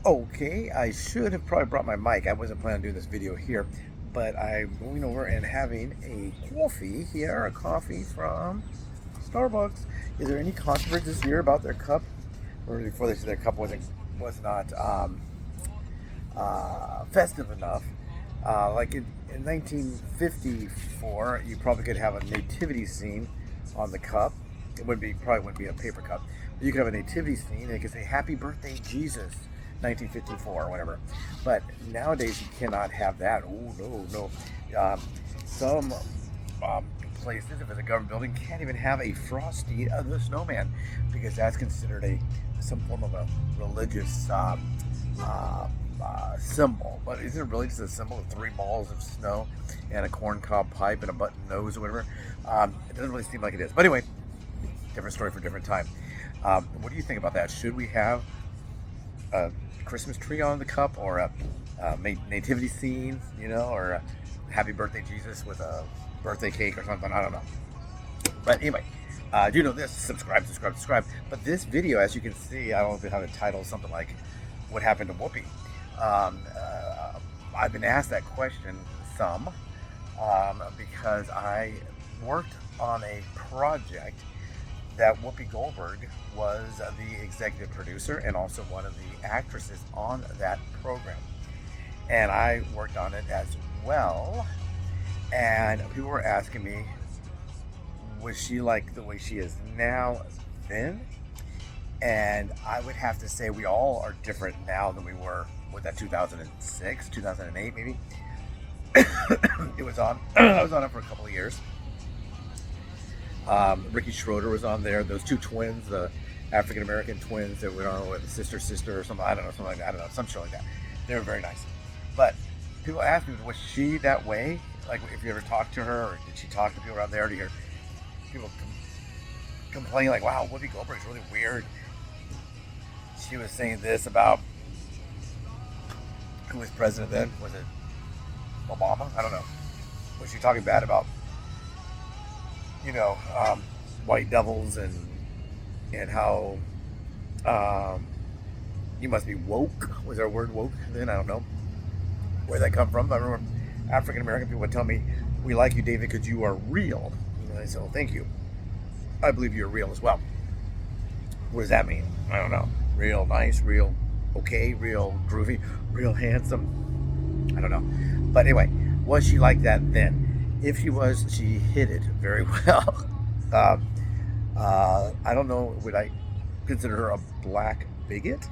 Okay, I should have probably brought my mic. I wasn't planning on doing this video here, but I'm going over and having a coffee here, a coffee from Starbucks. Is there any controversy this year about their cup? Or before they said their cup was not festive enough. Like in 1954, you probably could have a nativity scene on the cup. It probably wouldn't be a paper cup. But you could have a nativity scene and it could say "Happy Birthday, Jesus." 1954 or whatever, but nowadays you cannot have that. Oh no. Some places, if it's a government building, can't even have a Frosty the Snowman because that's considered some form of a religious symbol. But isn't it really just a symbol of 3 balls of snow and a corncob pipe and a button nose or whatever? It doesn't really seem like it is. But anyway, different story for a different time. What do you think about that? Should we have a Christmas tree on the cup, or a nativity scene, or a Happy Birthday Jesus with a birthday cake or something? I don't know. But anyway, do you know this? Subscribe. But this video, as you can see, I don't know if it had a title, something like "What Happened to Whoopi?" I've been asked that question some because I worked on a project that Whoopi Goldberg was the executive producer and also one of the actresses on that program. And I worked on it as well. And people were asking me, was she like the way she is now then? And I would have to say we all are different now than we were with that 2006, 2008 maybe. It was on, I was on it for a couple of years. Ricky Schroeder was on there. Those 2 twins, the African-American twins that were on with the sister or something. I don't know, something like that. I don't know, some show like that. They were very nice. But people ask me, was she that way? Like, if you ever talked to her, or did she talk to people around there? Do you hear people complain like, wow, Whoopi Goldberg's really weird. She was saying this about, who was president then? Was it Obama? I don't know. Was she talking bad about white devils and how you must be woke? Was there a word woke then? I don't know where that come from. I remember African American people would tell me, "We like you, David, because you are real." And I said, "Well, thank you. I believe you're real as well." What does that mean? I don't know. Real nice, real okay, real groovy, real handsome. I don't know. But anyway, was she like that then? If she was, she hid it very well. I don't know, would I consider her a black bigot?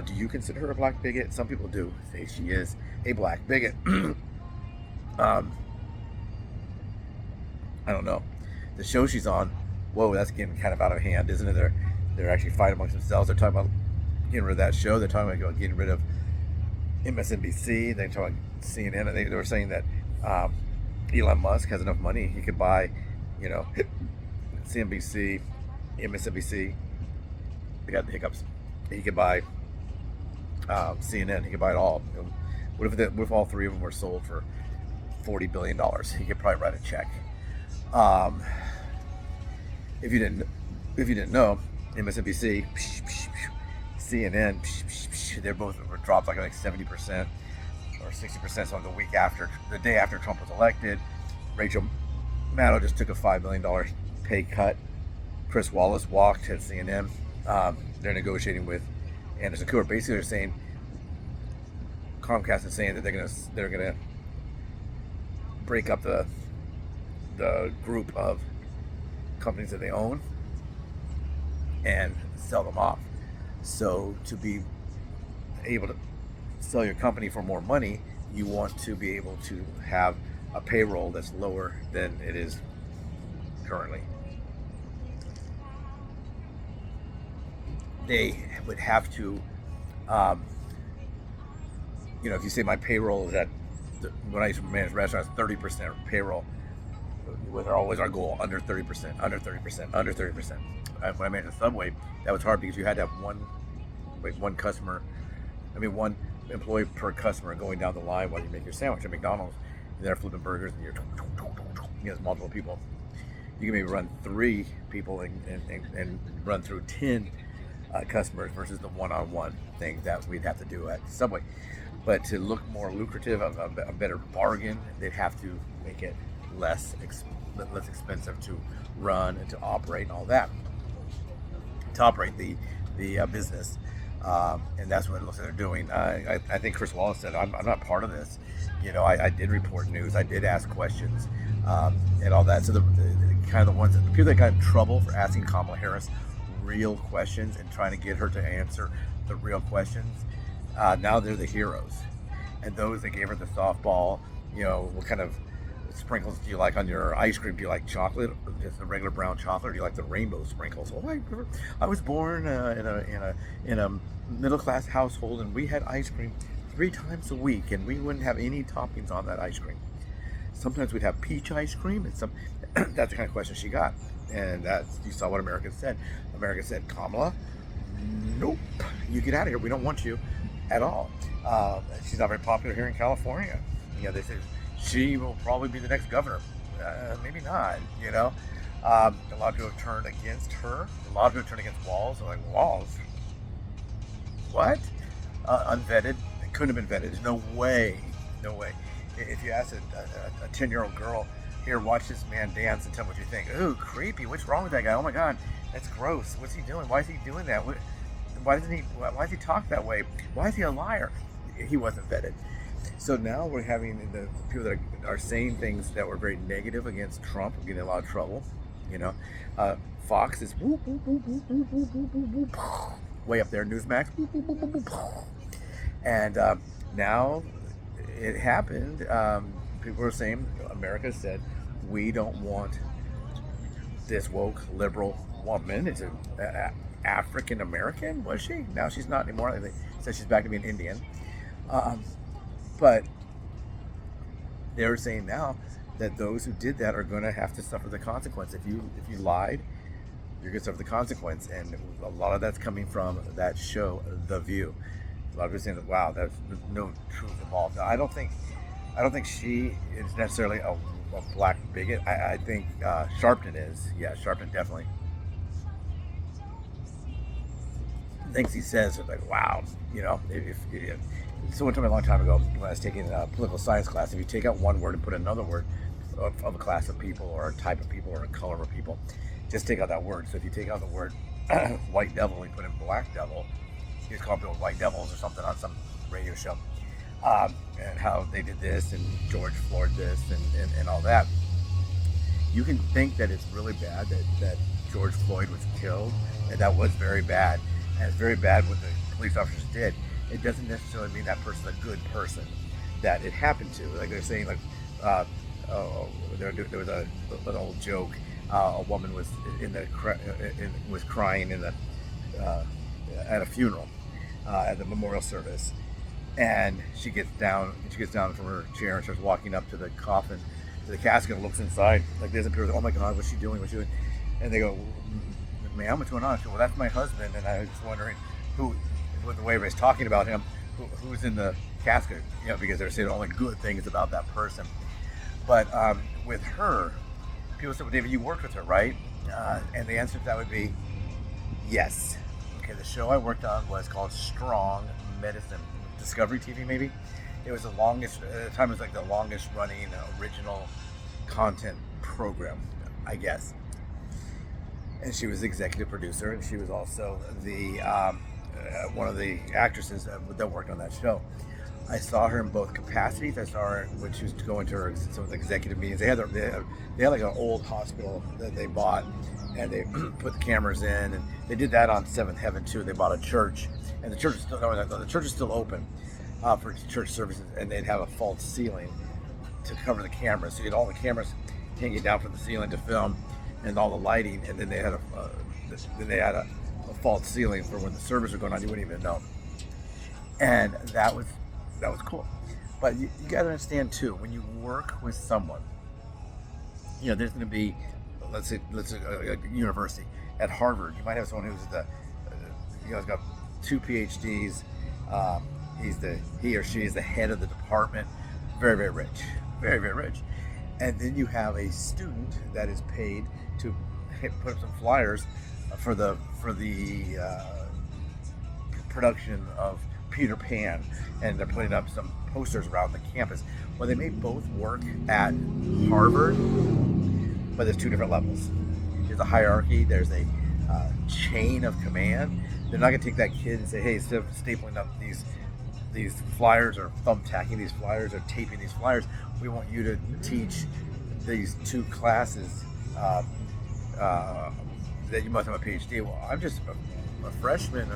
Do you consider her a black bigot? Some people do say she is a black bigot. I don't know. The show she's on, whoa, that's getting kind of out of hand, isn't it? They're actually fighting amongst themselves. They're talking about getting rid of that show. They're talking about getting rid of MSNBC. They're talking about CNN. They were saying that Elon Musk has enough money, he could buy, CNBC, MSNBC. They got the hiccups. He could buy CNN. He could buy it all. What if all 3 of them were sold for $40 billion? He could probably write a check. If you didn't know, MSNBC, CNN, they're both were dropped like 70%. Or 60%. So the day after Trump was elected, Rachel Maddow just took a $5 million pay cut. Chris Wallace walked at CNN. They're negotiating with Anderson Cooper. Basically, they're saying, Comcast is saying that they're gonna break up the group of companies that they own and sell them off. So to be able to sell your company for more money, you want to be able to have a payroll that's lower than it is currently. They would have to, if you say my payroll is when I used to manage restaurants, 30% payroll was always our goal, under 30%. When I managed a Subway, that was hard because you had to have one employee per customer going down the line while you make your sandwich. At McDonald's, they're flipping burgers and there's multiple people. You can maybe run 3 people and run through 10 customers versus the one-on-one thing that we'd have to do at Subway. But to look more lucrative, a better bargain, they'd have to make it less expensive to run and to operate and all that. To operate the business, and that's what it looks like they're doing. I think Chris Wallace said, I'm not part of this. I did report news, I did ask questions, and all that. So the kind of the people that got in trouble for asking Kamala Harris real questions and trying to get her to answer the real questions, now they're the heroes. And those that gave her the softball, what kind of sprinkles do you like on your ice cream? Do you like chocolate, or just the regular brown chocolate, or do you like the rainbow sprinkles? Oh, I was born in a middle class household, and we had ice cream 3 times a week, and we wouldn't have any toppings on that ice cream. Sometimes we'd have peach ice cream, and that's the kind of question she got. And you saw what America said. America said, Kamala, nope, you get out of here. We don't want you at all. She's not very popular here in California. They say she will probably be the next governor. Maybe not, A lot of people have turned against her. A lot of people have turned against Walz. They're like, Walz? What? Unvetted. It couldn't have been vetted. There's no way. No way. If you ask a 10-year-old girl, here, watch this man dance and tell me what you think. Ooh, creepy. What's wrong with that guy? Oh my God, that's gross. What's he doing? Why is he doing that? Why does he talk that way? Why is he a liar? He wasn't vetted. So now we're having the people that are saying things that were very negative against Trump, getting in a lot of trouble. Fox is whoop, whoop, whoop, whoop, whoop, whoop, whoop, whoop, way up there. Newsmax, whoop, whoop, whoop, whoop, whoop. And now it happened. People are saying, America said, we don't want this woke liberal woman. It's an African American, was she? Now she's not anymore. They said she's back to being Indian. But they're saying now that those who did that are going to have to suffer the consequence. If you lied, you're going to suffer the consequence. And a lot of that's coming from that show, The View. A lot of people saying that, wow, there's no truth involved. Now, I don't think she is necessarily a black bigot. I think Sharpton is. Yeah, Sharpton definitely things he says are like, wow. If someone told me a long time ago when I was taking a political science class, if you take out one word and put another word of a class of people or a type of people or a color of people, just take out that word. So if you take out the word white devil and you put in black devil, he was calling people white devils or something on some radio show. And how they did this and George Floyd this and all that. You can think that it's really bad that George Floyd was killed, and that was very bad. And it's very bad what the police officers did. It doesn't necessarily mean that person's a good person that it happened to. Like they're saying, there was an old joke. A woman was was crying at a funeral, at the memorial service. And she gets down from her chair and starts walking up to the coffin, to the casket, and looks inside. Like there's a people, oh my God, what's she doing? And they go, ma'am, what's going on? She goes, well, that's my husband. And I was just wondering with the way everybody's talking about him, who's in the casket, because they're saying only good things about that person. But with her, people said, well, David, you worked with her, right? And the answer to that would be yes. Okay, the show I worked on was called Strong Medicine. Discovery TV, maybe. It was the longest, at the time it was like the longest running original content program, I guess. And she was the executive producer, and she was also the one of the actresses that worked on that show. I saw her in both capacities. I saw her when she was going to some of the executive meetings. They had like an old hospital that they bought, and they put the cameras in, and they did that on Seventh Heaven too. They bought a church, and the church is still open for church services, and they'd have a false ceiling to cover the cameras. So you had all the cameras hanging down from the ceiling to film, and all the lighting, and then they had a false ceiling for when the service was going on. You wouldn't even know, and that was cool. But you got to understand too, when you work with someone, there's going to be, let's say a university at Harvard. You might have someone who's has got 2 PhDs. He or she is the head of the department, very, very rich, very, very rich. And then you have a student that is paid to put up some flyers for the production of Peter Pan, and they're putting up some posters around the campus. Well, they may both work at Harvard, but there's two different levels. There's a hierarchy, there's a chain of command. They're not going to take that kid and say, hey, instead of stapling up these flyers or thumbtacking these flyers or taping these flyers, we want you to teach these two classes that you must have a PhD. Well, I'm just a freshman,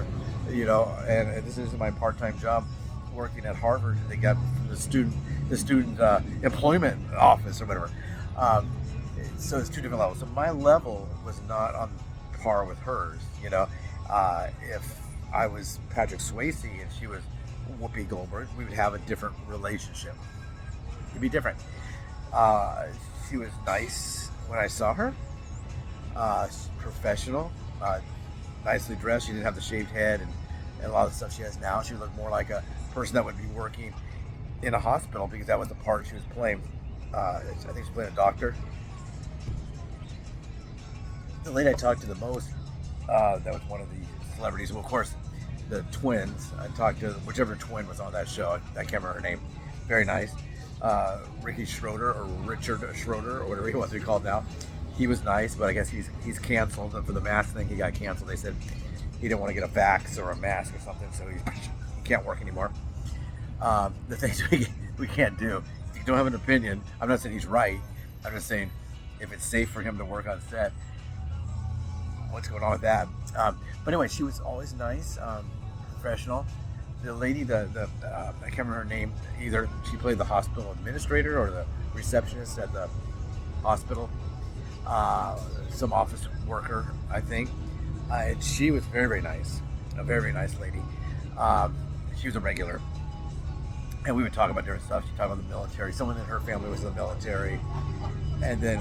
and this is my part-time job working at Harvard. They got the student employment office or whatever. So it's two different levels. So my level was not on par with hers. If I was Patrick Swayze and she was Whoopi Goldberg, we would have a different relationship. It'd be different. She was nice when I saw her. Professional, nicely dressed. She didn't have the shaved head and a lot of the stuff she has now. She looked more like a person that would be working in a hospital, because that was the part she was playing. I think she's playing a doctor. The lady I talked to the most, that was one of the celebrities. Well, of course, the twins. I talked to whichever twin was on that show. I can't remember her name. Very nice. Ricky Schroeder, or Richard Schroeder, or whatever he wants to be called now. He was nice, but I guess he's canceled. And for the mask thing, he got canceled. They said he didn't want to get a vax or a mask or something, so he can't work anymore. The things we can't do. If you don't have an opinion, I'm not saying he's right. I'm just saying if it's safe for him to work on set, what's going on with that? But anyway, she was always nice, professional. The lady, I can't remember her name either. She played the hospital administrator or the receptionist at the hospital. Some office worker, I think. And she was very, very nice. A very, very nice lady. She was a regular. And we would talk about different stuff. She talked about the military. Someone in her family was in the military. And then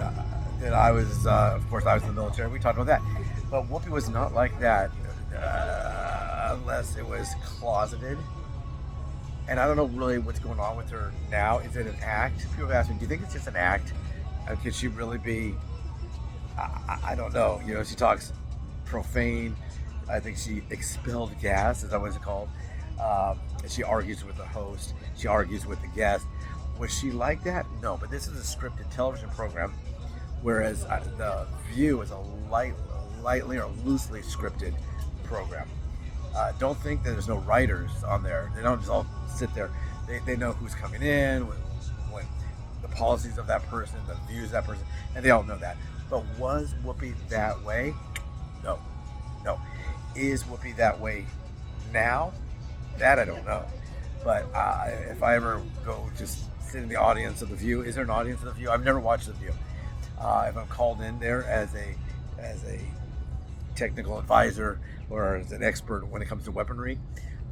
I was, of course, I was in the military. We talked about that. But Whoopi was not like that, unless it was closeted. And I don't know really what's going on with her now. Is it an act? People have asked me, do you think it's just an act? Could she really be... I don't know. She talks profane. I think she expelled gas, is that what it's called? She argues with the host. She argues with the guest. Was she like that? No, but this is a scripted television program, whereas The View is a lightly or loosely scripted program. Don't think that there's no writers on there. They don't just all sit there. They know who's coming in, when the policies of that person, the views of that person, and they all know that. But was Whoopi that way? No. Is Whoopi that way now? That I don't know. But if I ever go just sit in the audience of The View, is there an audience of The View? I've never watched The View. If I'm called in there as a technical advisor or as an expert when it comes to weaponry,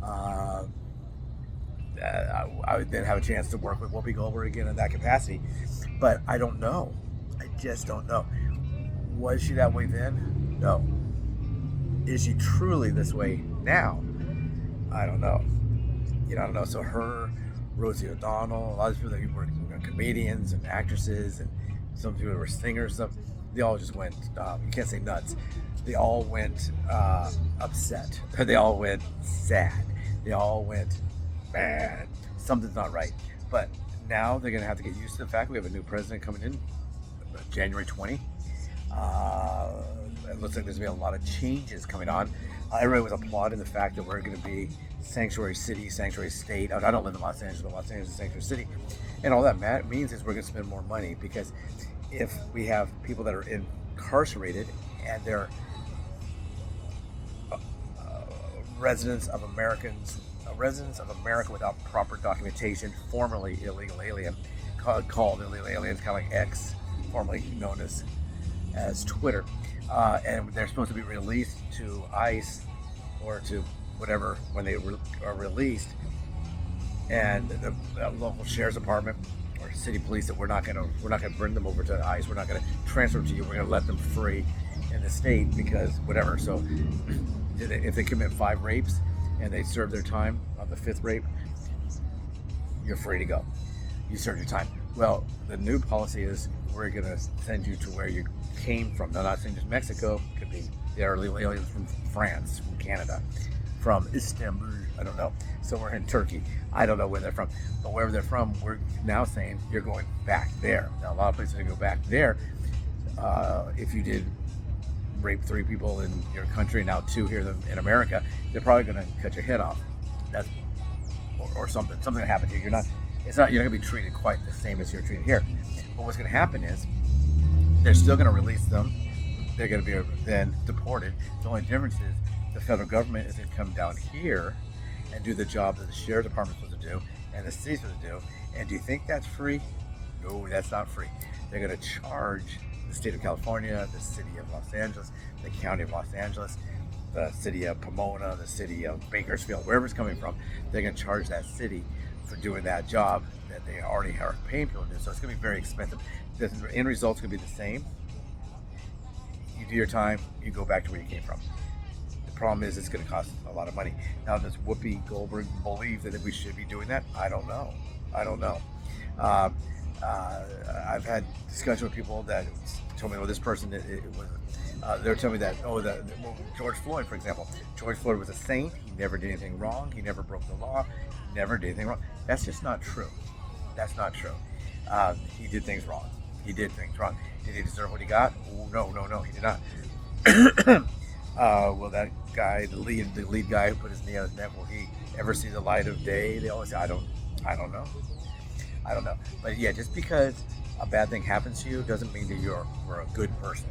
I would then have a chance to work with Whoopi Goldberg again in that capacity. But I don't know. I just don't know. Was she that way then? No. Is she truly this way now? I don't know. I don't know. So her, Rosie O'Donnell, a lot of people that were comedians and actresses, and some people were singers, they all just went, you can't say nuts. They all went upset. They all went sad. They all went, man, something's not right. But now they're going to have to get used to the fact we have a new president coming in January 20. It looks like there's going to be a lot of changes coming on. Everybody was applauding the fact that we're going to be sanctuary city, sanctuary state. I don't live in Los Angeles, but Los Angeles is sanctuary city. And all that means is we're going to spend more money, because if we have people that are incarcerated and they're residents of America without proper documentation, formerly illegal alien, called illegal aliens, kind of like X, formerly known as Twitter, and they're supposed to be released to ICE or to whatever when they are released, and the local sheriff's department or city police that we're not going to bring them over to ICE, we're not going to transfer them to you, we're going to let them free in the state because whatever. So if they commit 5 rapes and they serve their time on the 5th rape, you're free to go. You serve your time. Well, the new policy is we're going to send you to where you came from. Now, not saying just Mexico, could be the illegal aliens from France, from Canada, from Istanbul. I don't know. Somewhere in Turkey. I don't know where they're from. But wherever they're from, we're now saying you're going back there. Now, a lot of places you go back there. If you did rape 3 people in your country, now 2 here in America, they're probably going to cut your head off. That's or something. Something going to happen to you. You're not going to be treated quite the same as you're treated here. But what's going to happen is they're still going to release them. They're going to be then deported. The only difference is the federal government is going to come down here and do the job that the sheriff department is supposed to do and the city's supposed to do. And do you think that's free? No, that's not free. They're going to charge the state of California, the city of Los Angeles, the county of Los Angeles, the city of Pomona, the city of Bakersfield, wherever it's coming from. They're going to charge that city for doing that job that they already are paying people to do. So it's going to be very expensive. The end result's going to be the same. You do your time, you go back to where you came from. The problem is it's going to cost a lot of money. Now, does Whoopi Goldberg believe that we should be doing that? I don't know. I've had discussion with people that told me, well, this person, they're telling me that, George Floyd, for example. George Floyd was a saint. He never did anything wrong. He never broke the law. He never did anything wrong. That's just not true. That's not true. He did things wrong. Did he deserve what he got? No, he did not. Well, that guy, the lead guy who put his knee on his neck, will he ever see the light of day? They always say, I don't know. But yeah, just because a bad thing happens to you doesn't mean that you're a good person.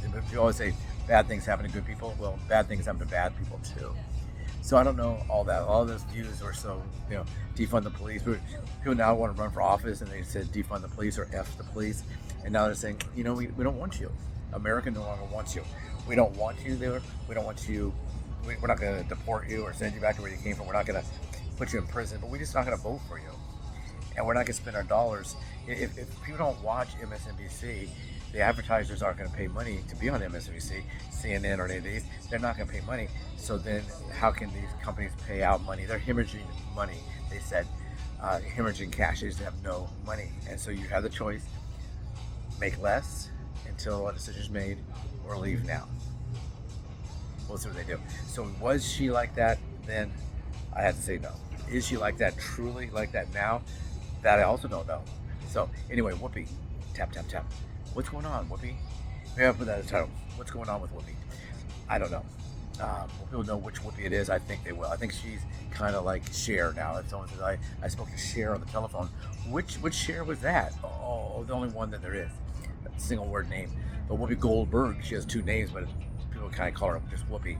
If you always say bad things happen to good people, well, bad things happen to bad people too. So I don't know all that. All those views were so, defund the police. People now want to run for office and they said defund the police or F the police. And now they're saying, we don't want you. America no longer wants you. We don't want you there. We don't want you. We're not going to deport you or send you back to where you came from. We're not going to put you in prison, but we're just not going to vote for you. And we're not going to spend our dollars. If people don't watch MSNBC, the advertisers aren't going to pay money to be on MSNBC, CNN, or any of these. They're not going to pay money. So then how can these companies pay out money? They're hemorrhaging money. They said hemorrhaging cash. They just have no money. And so you have the choice, make less until a decision's made or leave now. We'll see what they do. So was she like that then? I have to say no. Is she like that, truly like that now? That I also don't know. So anyway, Whoopi, tap, tap, tap. What's going on, Whoopi? Maybe I'll put that as a title. What's going on with Whoopi? I don't know. People know which Whoopi it is. I think they will. I think she's kind of like Cher now. If someone says, I spoke to Cher on the telephone, which Cher was that? Oh, the only one that there is. A single word name. But Whoopi Goldberg, she has 2 names, but people kind of call her just Whoopi,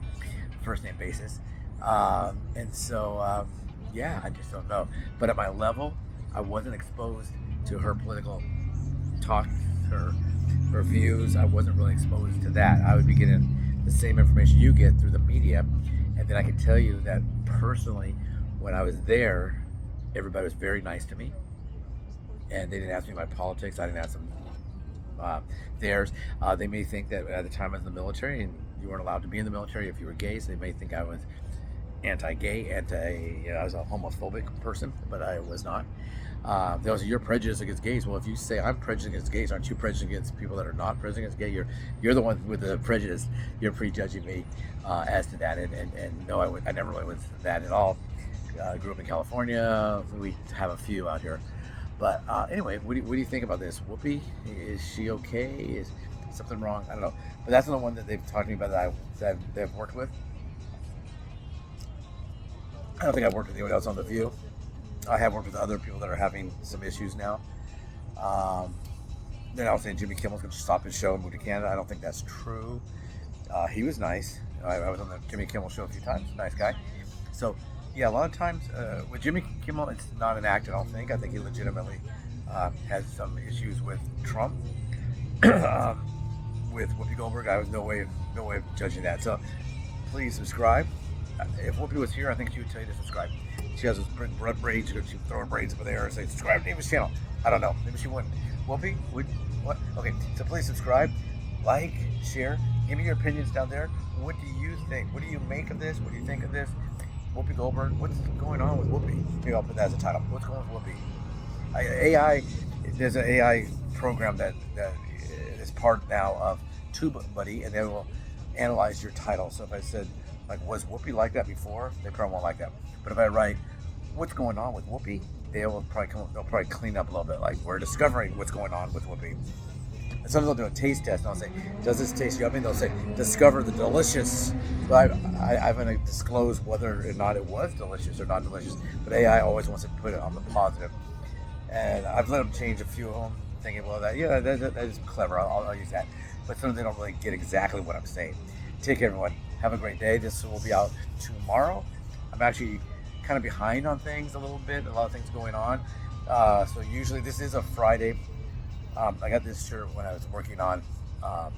first name basis. And so, yeah, I just don't know. But at my level, I wasn't exposed to her political talk, her views. I wasn't really exposed to that. I would be getting the same information you get through the media. And then I can tell you that personally, when I was there, everybody was very nice to me. And they didn't ask me my politics. I didn't ask them theirs. They may think that at the time I was in the military, and you weren't allowed to be in the military if you were gay, so they may think I was anti-gay, I was a homophobic person, but I was not. There was, you're prejudiced against gays. Well, if you say I'm prejudiced against gays, aren't you prejudiced against people that are not prejudiced against gay? You're the one with the prejudice. You're prejudging me as to that. And no, I never really was that at all. I grew up in California. We have a few out here. But anyway, what do you think about this? Whoopi, is she okay? Is something wrong? I don't know. But that's another one that they've talked to me about that they've worked with. I don't think I've worked with anyone else on The View. I have worked with other people that are having some issues now. Then I was saying Jimmy Kimmel's going to stop his show and move to Canada. I don't think that's true. He was nice. I was on the Jimmy Kimmel show a few times. Nice guy. So, yeah, a lot of times with Jimmy Kimmel, it's not an act, I don't think. I think he legitimately has some issues with Trump. With Whoopi Goldberg, I have no way of judging that. So, please subscribe. If Whoopi was here, I think she would tell you to subscribe. She has those blood braids. She'd throw her braids over there and say, subscribe to David's channel. I don't know. Maybe she wouldn't. Whoopi? What? Okay, so please subscribe, like, share. Give me your opinions down there. What do you think? What do you make of this? What do you think of this? Whoopi Goldberg? What's going on with Whoopi? Maybe I'll put that as a title. What's going on with Whoopi? There's an AI program that is part now of TubeBuddy, and they will analyze your title. So if I said, Like, was Whoopi like that before? They probably won't like that. But if I write, what's going on with Whoopi? They'll probably clean up a little bit. Like, we're discovering what's going on with Whoopi. And sometimes they'll do a taste test, and I'll say, does this taste yummy? And they'll say, discover the delicious. But I haven't disclosed whether or not it was delicious or not delicious. But AI always wants to put it on the positive. And I've let them change a few of them, thinking, well, that is clever. I'll use that. But sometimes they don't really get exactly what I'm saying. Take care, everyone. Have a great day. This will be out tomorrow. I'm actually kind of behind on things a little bit. A lot of things going on. So usually this is a Friday. I got this shirt when I was working on Out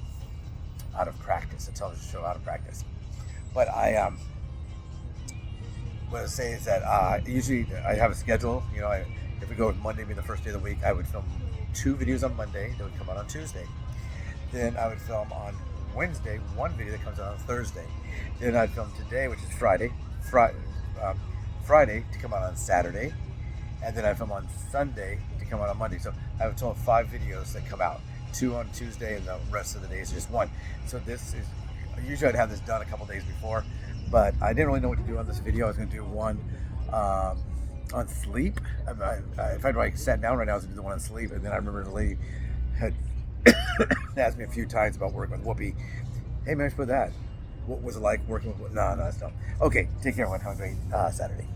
of Practice, a television show, Out of Practice. But what I was saying is that usually I have a schedule. You know, if we go with Monday being the first day of the week, I would film 2 videos on Monday that would come out on Tuesday. Then I would film on Wednesday 1 video that comes out on Thursday. Then I'd film today, which is Friday to come out on Saturday. And then I film on Sunday to come out on Monday. So I have a total of 5 videos that come out. 2 on Tuesday, and the rest of the days just 1. So this is, usually I'd have this done a couple days before, but I didn't really know what to do on this video. I was going to do one on sleep. If I'd sat down right now, I was going to do the one on sleep. And then I remember the lady had asked me a few times about working with Whoopi. Hey, man, for that. What was it like working with Whoopi? No, it's not. Okay, take care, everyone. Have a great Saturday.